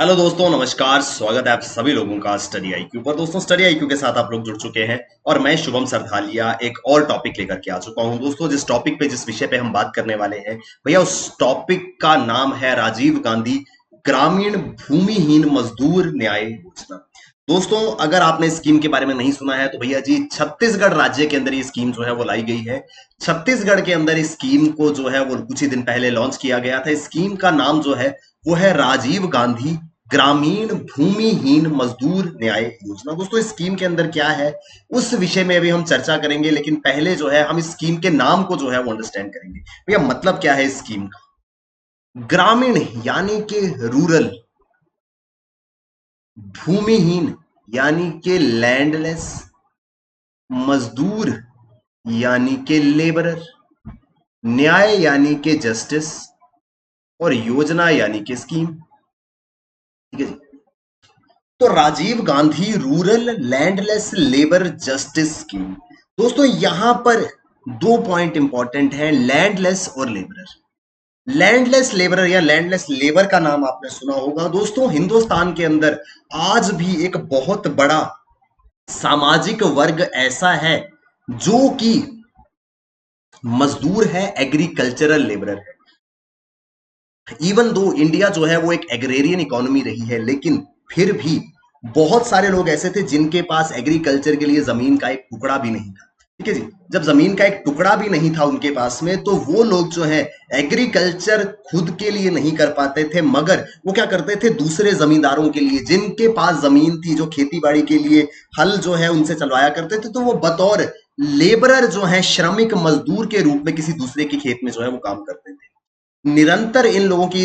Hello दोस्तों, नमस्कार। स्वागत है आप सभी लोगों का स्टडी आईक्यू पर। दोस्तों, स्टडी आईक्यू के साथ आप लोग जुड़ चुके हैं और मैं शुभम सरधालिया एक और टॉपिक लेकर के आ चुका हूं। दोस्तों, जिस विषय पे हम बात करने वाले हैं भैया, उस टॉपिक का नाम है राजीव गांधी ग्रामीण भूमिहीन मजदूर न्याय योजना। दोस्तों, अगर आपने इस स्कीम के बारे में नहीं सुना है तो भैया जी, छत्तीसगढ़ राज्य के अंदर ये स्कीम जो है वो लाई गई है। छत्तीसगढ़ के अंदर इस स्कीम को जो है वो कुछ ही दिन पहले लॉन्च किया गया था। इस स्कीम का नाम जो है वो है राजीव गांधी ग्रामीण भूमिहीन मजदूर न्याय योजना। दोस्तों, इस स्कीम के अंदर क्या है उस विषय में अभी हम चर्चा करेंगे, लेकिन पहले जो है हम इस स्कीम के नाम को जो है वो अंडरस्टैंड करेंगे। भैया, मतलब क्या है इस स्कीम का? ग्रामीण यानी कि रूरल, भूमिहीन यानी कि लैंडलेस, मजदूर यानी कि लेबरर, न्याय यानी कि जस्टिस, और योजना यानी कि स्कीम। ठीक है जी। तो Rajiv Gandhi rural landless labour justice scheme. दोस्तों, यहां पर दो पॉइंट इंपॉर्टेंट हैं, लैंडलेस और लेबरर। लैंडलेस लेबरर या लैंडलेस लेबर का नाम आपने सुना होगा। दोस्तों, हिंदुस्तान के अंदर आज भी एक बहुत बड़ा सामाजिक वर्ग ऐसा है जो कि मजदूर है, एग्रीकल्चरल लेबरर है। इवन दो इंडिया जो है वो एक एग्रेरियन इकोनॉमी रही है, लेकिन फिर भी बहुत सारे लोग ऐसे थे जिनके पास एग्रीकल्चर के लिए जमीन का एक टुकड़ा भी नहीं था। ठीक है जी। जब जमीन का एक टुकड़ा भी नहीं था उनके पास में, तो वो लोग जो है एग्रीकल्चर खुद के लिए नहीं कर पाते थे, मगर वो क्या करते थे, दूसरे जमींदारों के लिए, जिनके पास जमीन थी, जो खेती बाड़ी के लिए हल जो है उनसे चलवाया करते थे, तो वो बतौर लेबरर जो है, श्रमिक मजदूर के रूप में किसी दूसरे के खेत में जो है वो काम करते थे। निरंतर इन लोगों की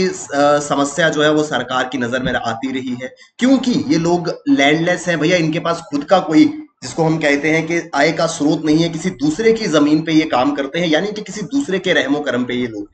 समस्या जो है वो सरकार की नजर में आती रही है, क्योंकि ये लोग लैंडलेस हैं भैया। इनके पास खुद का कोई, जिसको हम कहते हैं कि आय का स्रोत नहीं है, किसी दूसरे की जमीन पे ये काम करते हैं, यानी कि किसी दूसरे के रहमो करम पे ये लोग।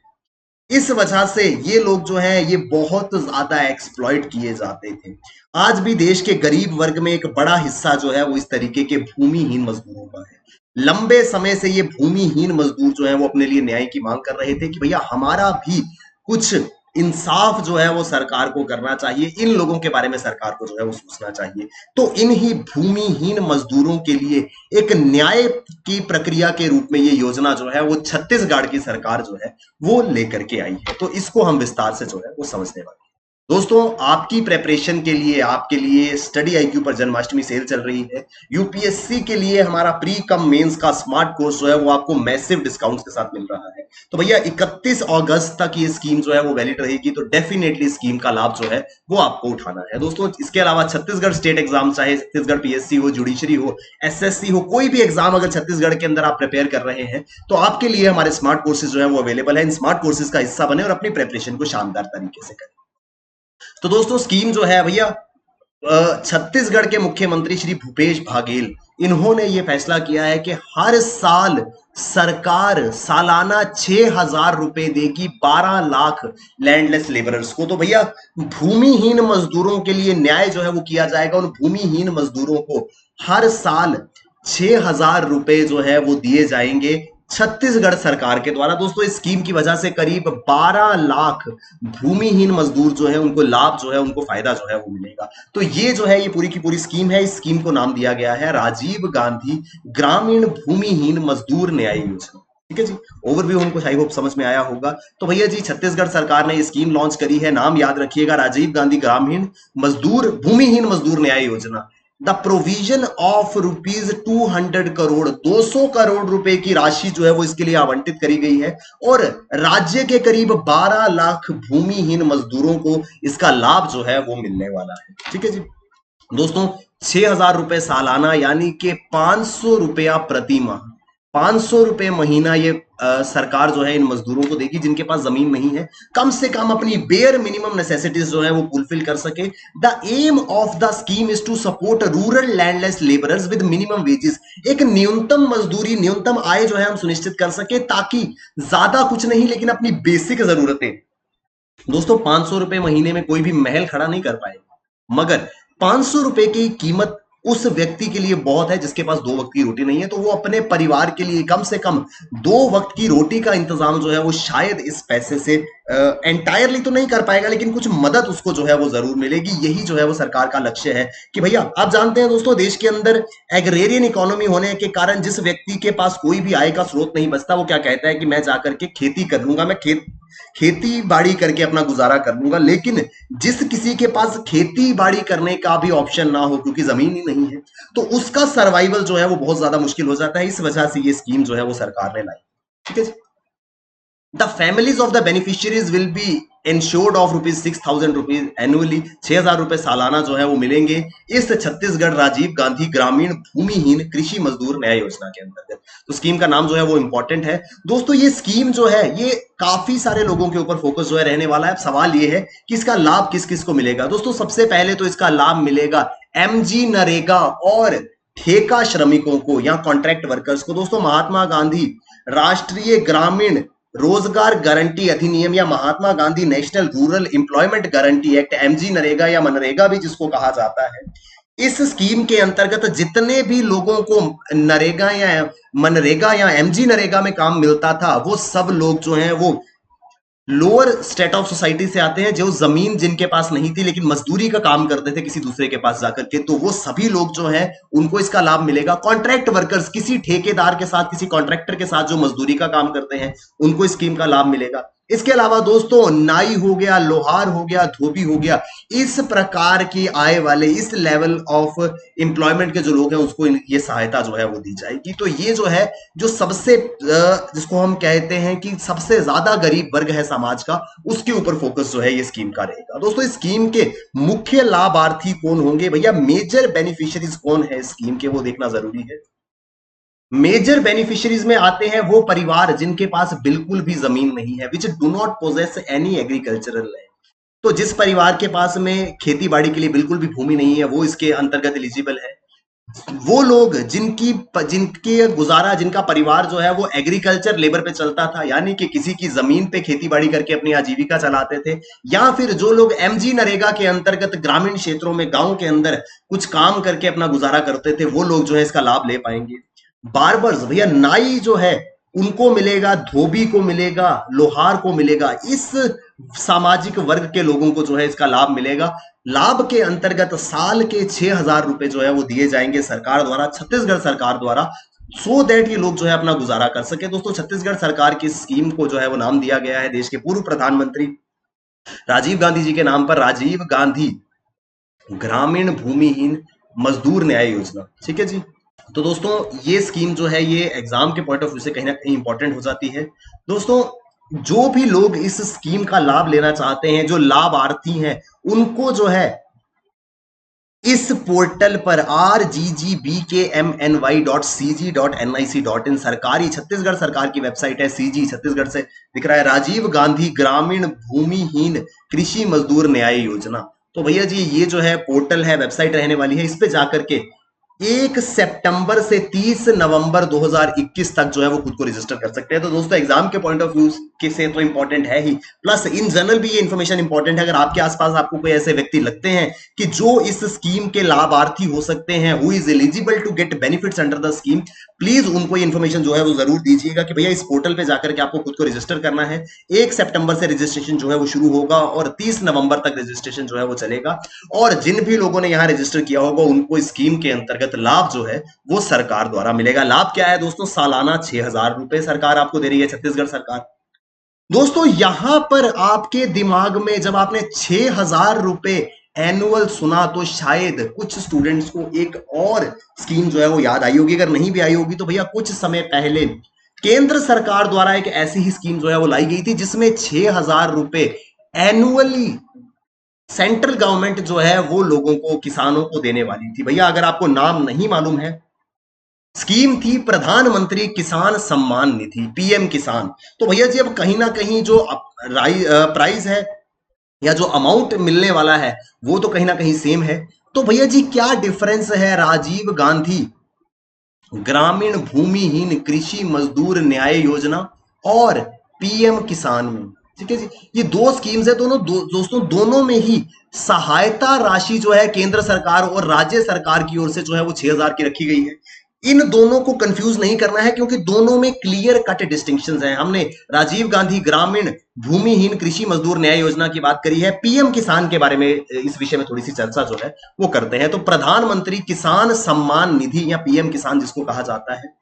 इस वजह से ये लोग जो हैं ये बहुत ज्यादा एक्सप्लॉइट किए जाते थे। आज भी देश के गरीब वर्ग में एक बड़ा हिस्सा जो है वो इस तरीके के भूमिहीन मजदूरों का है। लंबे समय से ये भूमिहीन मजदूर जो है वो अपने लिए न्याय की मांग कर रहे थे कि भैया हमारा भी कुछ इंसाफ जो है वो सरकार को करना चाहिए, इन लोगों के बारे में सरकार को जो है वो सोचना चाहिए। तो इन ही भूमिहीन मजदूरों के लिए एक न्याय की प्रक्रिया के रूप में ये योजना जो है वो छत्तीसगढ़ की सरकार जो है वो लेकर के आई है। तो इसको हम विस्तार से जो है वो समझने वाले हैं। दोस्तों, आपकी प्रेपरेशन के लिए, आपके लिए स्टडी आईक्यू पर जन्माष्टमी सेल चल रही है। यूपीएससी के लिए हमारा प्री कम मेंस का स्मार्ट कोर्स जो है वो आपको मैसिव डिस्काउंट्स के साथ मिल रहा है। तो भैया 31 अगस्त तक ये स्कीम जो है वो वैलिड रहेगी, तो डेफिनेटली स्कीम का लाभ जो है वो आपको उठाना है। दोस्तों, इसके अलावा छत्तीसगढ़ स्टेट एग्जाम, चाहे छत्तीसगढ़ पीएससी हो, जुडिशरी हो, एसएससी हो, कोई भी एग्जाम अगर छत्तीसगढ़ के अंदर आप प्रिपेयर कर रहे हैं तो आपके लिए हमारे स्मार्ट कोर्सेज जो है वो अवेलेबल है। इन स्मार्ट कोर्सेज का हिस्सा बने और अपनी प्रिपरेशन को शानदार तरीके से करें। तो दोस्तों, स्कीम जो है भैया, छत्तीसगढ़ के मुख्यमंत्री श्री भूपेश बाघेल, इन्होंने ये फैसला किया है कि हर साल सरकार सालाना 6,000 रुपए देगी 12 लाख लैंडलेस लेबरर्स को। तो भैया, भूमिहीन मजदूरों के लिए न्याय जो है वो किया जाएगा। उन भूमिहीन मजदूरों को हर साल 6,000 रुपए जो है वो दिए जाएंगे छत्तीसगढ़ सरकार के द्वारा। दोस्तों, इस स्कीम की वजह से करीब 12 लाख भूमिहीन मजदूर जो है उनको लाभ जो है, उनको फायदा जो है वो मिलेगा। तो ये जो है ये पूरी की पूरी स्कीम है। इस स्कीम को नाम दिया गया है राजीव गांधी ग्रामीण भूमिहीन मजदूर न्याय योजना। ठीक है जी। ओवरव्यू हमको आई होप समझ में आया होगा। तो भैया जी, छत्तीसगढ़ सरकार ने ये स्कीम लॉन्च करी है, नाम याद रखिएगा, राजीव गांधी ग्रामीण मजदूर भूमिहीन मजदूर न्याय योजना। The provision of rupees 200 crore, 200 crore रुपए की राशि जो है वो इसके लिए आवंटित करी गई है, और राज्य के करीब 12 लाख भूमिहीन मजदूरों को इसका लाभ जो है वो मिलने वाला है। ठीक है जी। दोस्तों, 6,000 रुपए सालाना यानी कि 500 रुपया प्रति माह, 500 रुपए महीना ये सरकार जो है इन मजदूरों को देगी जिनके पास जमीन नहीं है, कम से कम अपनी बेयर मिनिमम नेसेसिटीज जो है वो फुलफिल कर सके। The aim of the scheme is to support rural landless labourers with minimum wages. एक न्यूनतम मजदूरी, न्यूनतम आय जो है हम सुनिश्चित कर सके, ताकि ज्यादा कुछ नहीं लेकिन अपनी बेसिक जरूरतें। दोस्तों, 500 रुपए महीने में कोई भी महल खड़ा नहीं कर पाएगा, मगर 500 रुपए की कीमत उस व्यक्ति के लिए बहुत है जिसके पास 2 वक्त की रोटी नहीं है। तो वो अपने परिवार के लिए कम से कम 2 वक्त की रोटी का इंतजाम जो है वो शायद इस पैसे से एंटायरली तो नहीं कर पाएगा, लेकिन कुछ मदद उसको जो है वो जरूर मिलेगी। यही जो है वो सरकार का लक्ष्य है कि भैया, आप जानते हैं दोस्तों, देश के अंदर एग्रेरियन इकोनॉमी होने के कारण जिस व्यक्ति के पास कोई भी आय का स्रोत नहीं बचता, वो क्या कहता है कि मैं जाकर के खेती कर लूंगा, मैं खेती बाड़ी करके अपना गुजारा कर लूंगा। लेकिन जिस किसी के पास खेती बाड़ी करने का भी ऑप्शन ना हो, क्योंकि जमीन ही नहीं है, तो उसका सर्वाइवल जो है वो बहुत ज्यादा मुश्किल हो जाता है। इस वजह से ये स्कीम जो है वो सरकार ने लाई। ठीक है। The families of the beneficiaries will be insured of ₹6,000 annually. 6,000 रुपए सालाना जो है वो मिलेंगे इस छत्तीसगढ़ राजीव गांधी ग्रामीण भूमिहीन कृषि मजदूर न्याय योजना के अंतर्गत। तो स्कीम का नाम जो है वो इंपॉर्टेंट है दोस्तों। ये स्कीम जो है ये काफी सारे लोगों के ऊपर फोकस जो है रहने वाला है। अब सवाल ये है कि इसका लाभ किस किस को मिलेगा। दोस्तों सबसे पहले तो इसका लाभ मिलेगा एमजी नरेगा और ठेका श्रमिकों को या कॉन्ट्रैक्ट वर्कर्स को। दोस्तों महात्मा गांधी राष्ट्रीय ग्रामीण रोजगार गारंटी अधिनियम या Mahatma Gandhi national rural employment guarantee act, MG NREGA या मनरेगा भी जिसको कहा जाता है, इस स्कीम के अंतर्गत जितने भी लोगों को नरेगा या मनरेगा या एमजी नरेगा में काम मिलता था, वो सब लोग जो हैं वो लोअर स्टेट ऑफ सोसाइटी से आते हैं, जो जमीन जिनके पास नहीं थी लेकिन मजदूरी का काम करते थे किसी दूसरे के पास जाकर के, तो वो सभी लोग जो हैं उनको इसका लाभ मिलेगा। कॉन्ट्रैक्ट वर्कर्स, किसी ठेकेदार के साथ, किसी कॉन्ट्रैक्टर के साथ जो मजदूरी का काम करते हैं, उनको स्कीम का लाभ मिलेगा। इसके अलावा दोस्तों नाई हो गया, लोहार हो गया, धोबी हो गया, इस प्रकार की आय वाले, इस लेवल ऑफ एम्प्लॉयमेंट के जो लोग हैं उसको ये सहायता जो है वो दी जाएगी। तो ये जो है, जो सबसे जिसको हम कहते हैं कि सबसे ज्यादा गरीब वर्ग है समाज का, उसके ऊपर फोकस जो है ये स्कीम का रहेगा। दोस्तों इस स्कीम के मुख्य लाभार्थी कौन होंगे भैया, मेजर बेनिफिशियरीज कौन है स्कीम के, वो देखना जरूरी है। मेजर बेनिफिशियरीज में आते हैं वो परिवार जिनके पास बिल्कुल भी जमीन नहीं है, which do not possess any agricultural land. तो जिस परिवार के पास में खेती बाड़ी के लिए बिल्कुल भी भूमि नहीं है, वो इसके अंतर्गत एलिजिबल है। वो लोग जिनके गुजारा, जिनका परिवार जो है वो एग्रीकल्चर लेबर पे चलता था, यानी कि किसी की जमीन पे खेती बाड़ी करके अपनी आजीविका चलाते थे, या फिर जो लोग एमजी नरेगा के अंतर्गत ग्रामीण क्षेत्रों में, गांव के अंदर कुछ काम करके अपना गुजारा करते थे, वो लोग जो है इसका लाभ ले पाएंगे। बार्बर्स भैया, नाई जो है उनको मिलेगा, धोबी को मिलेगा, लोहार को मिलेगा, इस सामाजिक वर्ग के लोगों को जो है इसका लाभ मिलेगा। लाभ के अंतर्गत साल के 6,000 रुपए जो है वो दिए जाएंगे सरकार द्वारा, छत्तीसगढ़ सरकार द्वारा, सो दैट ये लोग जो है अपना गुजारा कर सके। दोस्तों छत्तीसगढ़ सरकार की स्कीम को जो है वो नाम दिया गया है देश के पूर्व प्रधानमंत्री राजीव गांधी जी के नाम पर, राजीव गांधी ग्रामीण भूमिहीन मजदूर न्याय योजना। ठीक है जी। तो दोस्तों ये स्कीम जो है ये एग्जाम के पॉइंट ऑफ व्यू से कहीं ना कहीं इंपॉर्टेंट हो जाती है। दोस्तों जो भी लोग इस स्कीम का लाभ लेना चाहते हैं, जो लाभार्थी हैं, उनको जो है इस पोर्टल पर rggbkmny.cg.nic.in सरकारी, छत्तीसगढ़ सरकार की वेबसाइट है, सीजी छत्तीसगढ़ से दिख रहा है, राजीव गांधी ग्रामीण भूमिहीन कृषि मजदूर न्याय योजना। तो भैया जी ये जो है पोर्टल है, वेबसाइट रहने वाली है, इस पे जाकर के 1 सितंबर से 30 नवंबर 2021 तक जो है वो खुद को रजिस्टर कर सकते हैं। तो दोस्तों एग्जाम के पॉइंट ऑफ व्यू के से तो इंपॉर्टेंट है ही, प्लस इन जनरल भी ये इन्फॉर्मेशन इंपॉर्टेंट है। अगर आपके आसपास आपको कोई ऐसे व्यक्ति लगते हैं कि जो इस स्कीम के लाभार्थी हो सकते हैं, who is eligible to get benefits under the scheme, please उनको ये इन्फॉर्मेशन जो है वो जरूर दीजिएगा कि भैया इस पोर्टल पे जाकर के आपको खुद को रजिस्टर करना है। 1 सितंबर से रजिस्ट्रेशन जो है वो शुरू होगा और 30 नवंबर तक रजिस्ट्रेशन जो है वो चलेगा। और जिन भी लोगों ने यहाँ रजिस्टर किया होगा उनको स्कीम के अंतर्गत लाभ जो है वो सरकार द्वारा मिलेगा। लाभ क्या है दोस्तों, सालाना 6,000 रुपए सरकार आपको दे रही है, छत्तीसगढ़ सरकार। दोस्तों यहां पर आपके दिमाग में जब आपने 6,000 रुपए एनुअल सुना तो शायद कुछ स्टूडेंट्स को एक और स्कीम जो है वो याद आई होगी। अगर नहीं भी आई होगी तो भैया कुछ समय पहले केंद्र सरकार द्वारा एक ऐसी ही स्कीम जो है वो लाई गई थी जिसमें 6,000 रुपए एनुअली सेंट्रल गवर्नमेंट जो है वो लोगों को, किसानों को देने वाली थी। भैया अगर आपको नाम नहीं मालूम है, स्कीम थी प्रधानमंत्री किसान सम्मान निधि, पीएम किसान। तो भैया जी अब कहीं ना कहीं जो प्राइस है या जो अमाउंट मिलने वाला है वो तो कहीं ना कहीं सेम है। तो भैया जी क्या डिफरेंस है राजीव गांधी ग्रामीण भूमिहीन कृषि मजदूर न्याय योजना और पीएम किसान में? ठीक है जी। ये दो स्कीम्स है, दोस्तों दोनों में ही सहायता राशि जो है केंद्र सरकार और राज्य सरकार की ओर से जो है वो 6,000 की रखी गई है। इन दोनों को कंफ्यूज नहीं करना है, क्योंकि दोनों में क्लियर कट डिस्टिंक्शंस हैं। हमने राजीव गांधी ग्रामीण भूमिहीन कृषि मजदूर न्याय योजना की बात करी है, पीएम किसान के बारे में इस विषय में थोड़ी सी चर्चा जो है वो करते हैं। तो प्रधानमंत्री किसान सम्मान निधि या पीएम किसान जिसको कहा जाता है,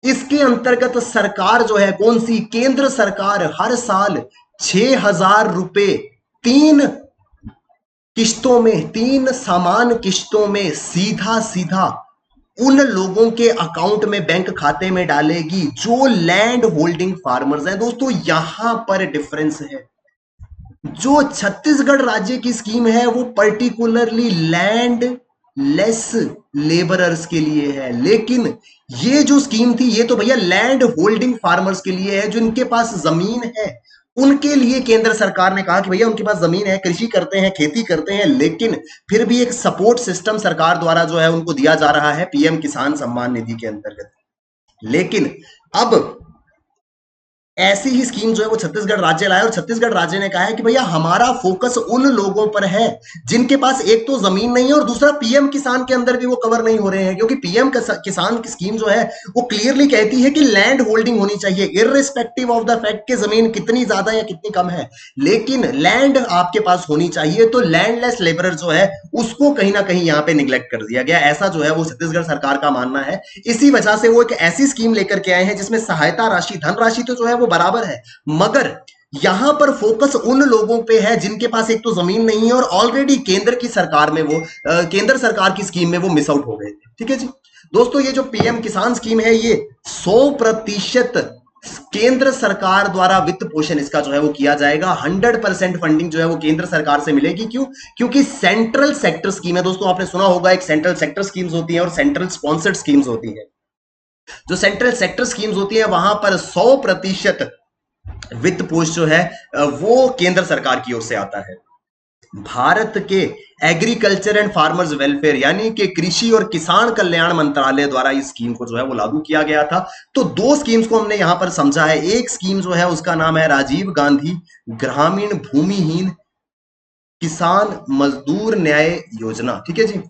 इसके अंतर्गत सरकार जो है कौन सी, केंद्र सरकार हर साल 6,000 रुपए 3 किश्तों में, 3 समान किश्तों में सीधा सीधा उन लोगों के अकाउंट में, बैंक खाते में डालेगी जो लैंड होल्डिंग फार्मर्स हैं। दोस्तों यहां पर डिफरेंस है। जो छत्तीसगढ़ राज्य की स्कीम है वो पर्टिकुलरली लैंड लेस लेबरर्स के लिए है, लेकिन ये जो स्कीम थी ये तो भैया लैंड होल्डिंग फार्मर्स के लिए है, जो इनके पास जमीन है उनके लिए केंद्र सरकार ने कहा कि भैया उनके पास जमीन है, कृषि करते हैं, खेती करते हैं, लेकिन फिर भी एक सपोर्ट सिस्टम सरकार द्वारा जो है उनको दिया जा रहा है पीएम किसान सम्मान निधि के अंतर्गत। लेकिन अब ऐसी ही स्कीम जो है वो छत्तीसगढ़ राज्य लाया, और छत्तीसगढ़ राज्य ने कहा है कि भैया हमारा फोकस उन लोगों पर है जिनके पास एक तो जमीन नहीं है और दूसरा पीएम किसान के अंदर भी वो कवर नहीं हो रहे हैं, क्योंकि पीएम किसान की स्कीम जो है वो क्लियरली कहती है कि लैंड होल्डिंग होनी चाहिए इररिस्पेक्टिव ऑफ द फैक्ट कि जमीन कितनी ज्यादा या कितनी कम है, लेकिन लैंड आपके पास होनी चाहिए। तो लैंडलेस लेबरर जो है उसको कहीं ना कहीं यहाँ पे निग्लेक्ट कर दिया गया, ऐसा जो है वो छत्तीसगढ़ सरकार का मानना है। इसी वजह से वो एक ऐसी स्कीम लेकर के आए हैं जिसमें सहायता राशि, धनराशि तो जो है वो बराबर है, मगर यहां पर फोकस उन लोगों पे है जिनके पास एक तो जमीन नहीं है और ऑलरेडी केंद्र की सरकार में वो केंद्र सरकार की स्कीम में वो मिस आउट हो गए थे। ठीक है जी। दोस्तों ये जो पीएम किसान स्कीम है ये 100% केंद्र सरकार द्वारा वित्त पोषण इसका जो है वो किया जाएगा। 100% फंडिंग जो है वो केंद्र सरकार से मिलेगी। क्यों? क्योंकि सेंट्रल सेक्टर स्कीम है। दोस्तों आपने सुना होगा एक सेंट्रल सेक्टर स्कीम्स होती है और सेंट्रल स्पॉन्सर्ड स्कीम्स होती है। जो सेंट्रल सेक्टर स्कीम्स होती है वहां पर 100% वित्त पोष जो है वो केंद्र सरकार की ओर से आता है। भारत के एग्रीकल्चर एंड फार्मर्स वेलफेयर यानी कि कृषि और किसान कल्याण मंत्रालय द्वारा इस स्कीम को जो है वो लागू किया गया था। तो दो स्कीम्स को हमने यहां पर समझा है। एक स्कीम जो है उसका नाम है राजीव गांधी ग्रामीण भूमिहीन किसान मजदूर न्याय योजना। ठीक है जी।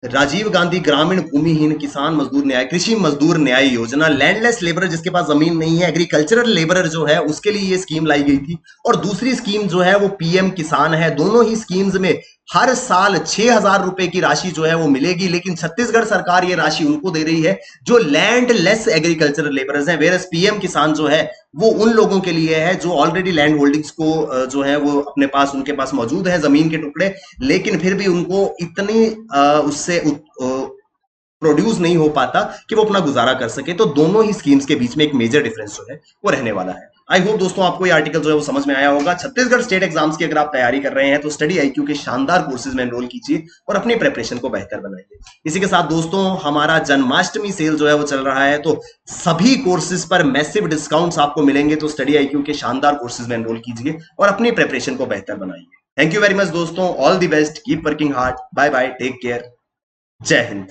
राजीव गांधी ग्रामीण भूमिहीन किसान मजदूर न्याय कृषि मजदूर न्याय योजना, लैंडलेस लेबरर जिसके पास जमीन नहीं है, एग्रीकल्चरल लेबरर जो है उसके लिए ये स्कीम लाई गई थी। और दूसरी स्कीम जो है वो पीएम किसान है। दोनों ही स्कीम्स में हर साल 6,000 रुपए की राशि जो है वो मिलेगी, लेकिन छत्तीसगढ़ सरकार ये राशि उनको दे रही है जो लैंड लेस एग्रीकल्चरल लेबरर्स हैं, वेरस पीएम किसान जो है वो उन लोगों के लिए है जो ऑलरेडी लैंड होल्डिंग्स को जो है वो अपने पास, उनके पास मौजूद है जमीन के टुकड़े, लेकिन फिर भी उनको इतनी उससे प्रोड्यूस नहीं हो पाता कि वो अपना गुजारा कर सके। तो दोनों ही स्कीम्स के बीच में एक मेजर डिफरेंस जो है वो रहने वाला है। आई होप दोस्तों आपको ये आर्टिकल जो है वो समझ में आया होगा। छत्तीसगढ़ स्टेट एग्जाम्स की अगर आप तैयारी कर रहे हैं तो स्टडी आईक्यू के शानदार कोर्सेज में एनरोल कीजिए और अपनी प्रिपरेशन को बेहतर बनाइए। इसी के साथ दोस्तों हमारा जन्माष्टमी सेल जो है वो चल रहा है, तो सभी कोर्सेज पर मैसिव डिस्काउंट्स आपको मिलेंगे। तो स्टडी आईक्यू के शानदार कोर्सेज में एनरोल कीजिए और अपनी प्रिपरेशन को बेहतर बनाइए। थैंक यू वेरी मच दोस्तों, all the best, keep working hard, bye bye, take care, जय हिंद।